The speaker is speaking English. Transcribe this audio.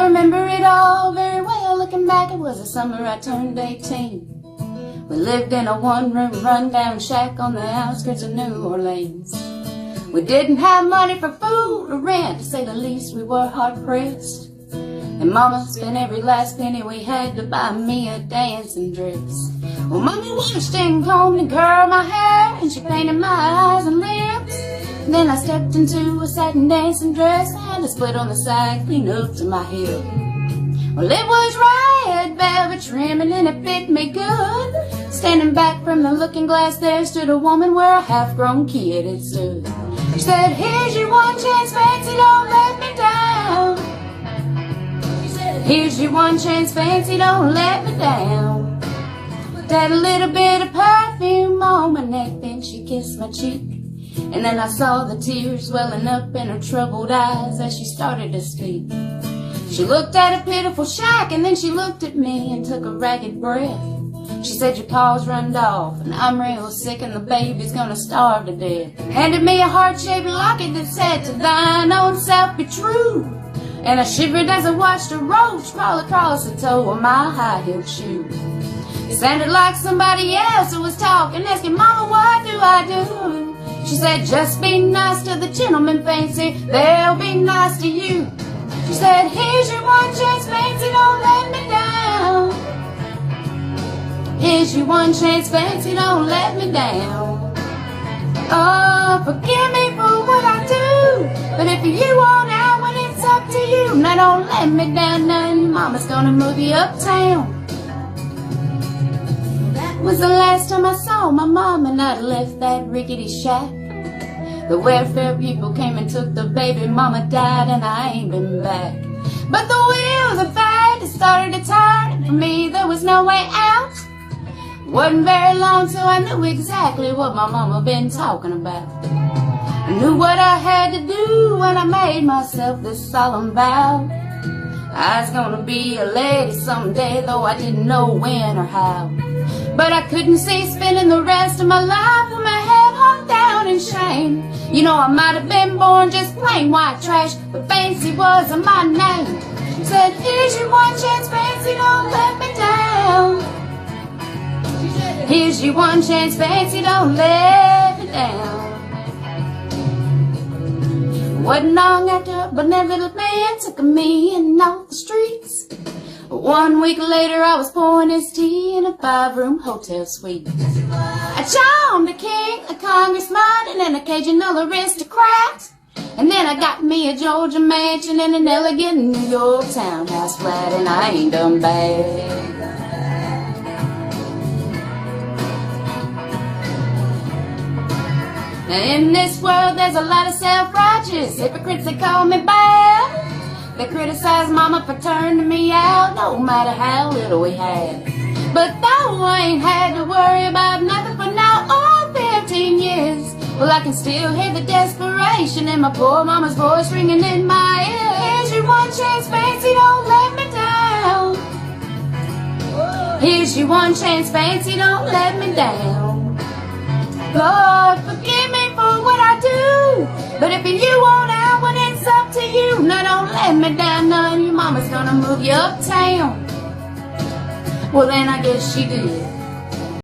I remember it all very well. Looking back, it was the summer I turned 18. We lived in a one-room rundown shack on the outskirts of New Orleans. We didn't have money for food or rent, to say the least. We were hard-pressed, and Mama spent every last penny we had to buy me a dancing dress. Well, Mommy washed and combed and curled my hair, and she painted my eyes and lips. And then I stepped into a satin dancing dress. I had a split on the side, clean up to my hip. Well, it was red velvet trimming and it fit me good. Standing back from the looking glass, there stood a woman where a half-grown kid had stood. She said, "Here's your one chance, fancy, don't let me down." She said, "Here's your one chance, fancy, don't let me down." Had a little bit of perfume on my neck, then she kissed my cheek. And then I saw the tears welling up in her troubled eyes as she started to speak. She looked at a pitiful shack, and then she looked at me and took a ragged breath. She said, "Your pa's runned off, and I'm real sick, and the baby's gonna starve to death." Handed me a heart-shaped locket that said, "To thine own self be true." And I shivered as I watched a roach crawl across the toe of my high-heeled shoe. It sounded like somebody else who was talking, asking, "Mama, what do I do?" She said, "Just be nice to the gentleman, fancy, they'll be nice to you." She said, "Here's your one chance, fancy, don't let me down. Here's your one chance, fancy, don't let me down. Oh, forgive me for what I do, but if you want out when it's up to you, now don't let me down, now your mama's gonna move you uptown." That was the last time I saw my mom, and I'd left that rickety shack. The welfare people came and took the baby, Mama died, and I ain't been back. But the wheels of fate started to turn, and for me there was no way out. Wasn't very long till I knew exactly what my mama been talking about. I knew what I had to do when I made myself this solemn vow. I was gonna be a lady someday, though I didn't know when or how. But I couldn't see spending the rest of my life with my head hung down in shame. You know, I might have been born just plain white trash, but fancy wasn't my name. Said, "Here's your one chance, fancy, don't let me down. Here's your one chance, fancy, don't let me down." Wasn't long after a benevolent man took me in off the streets. 1 week later I was pouring his tea in a 5-room hotel suite. I charmed a king, a congressman, and an occasional aristocrat. And then I got me a Georgia mansion and an elegant New York townhouse flat, and I ain't done bad. In this world there's a lot of self-righteous hypocrites that call me bad. They criticize Mama for turning me out, no matter how little we had. But though I ain't had to worry about nothing for now all 15 years, well, I can still hear the desperation in my poor mama's voice ringing in my ear. Here's your one chance, fancy, don't let me down. Here's your one chance, fancy, don't let me down. Lord, forgive me for what I do, but if you want out when it's up to you, now don't let me down, none. Your mama's gonna move you uptown. Well, then I guess she did.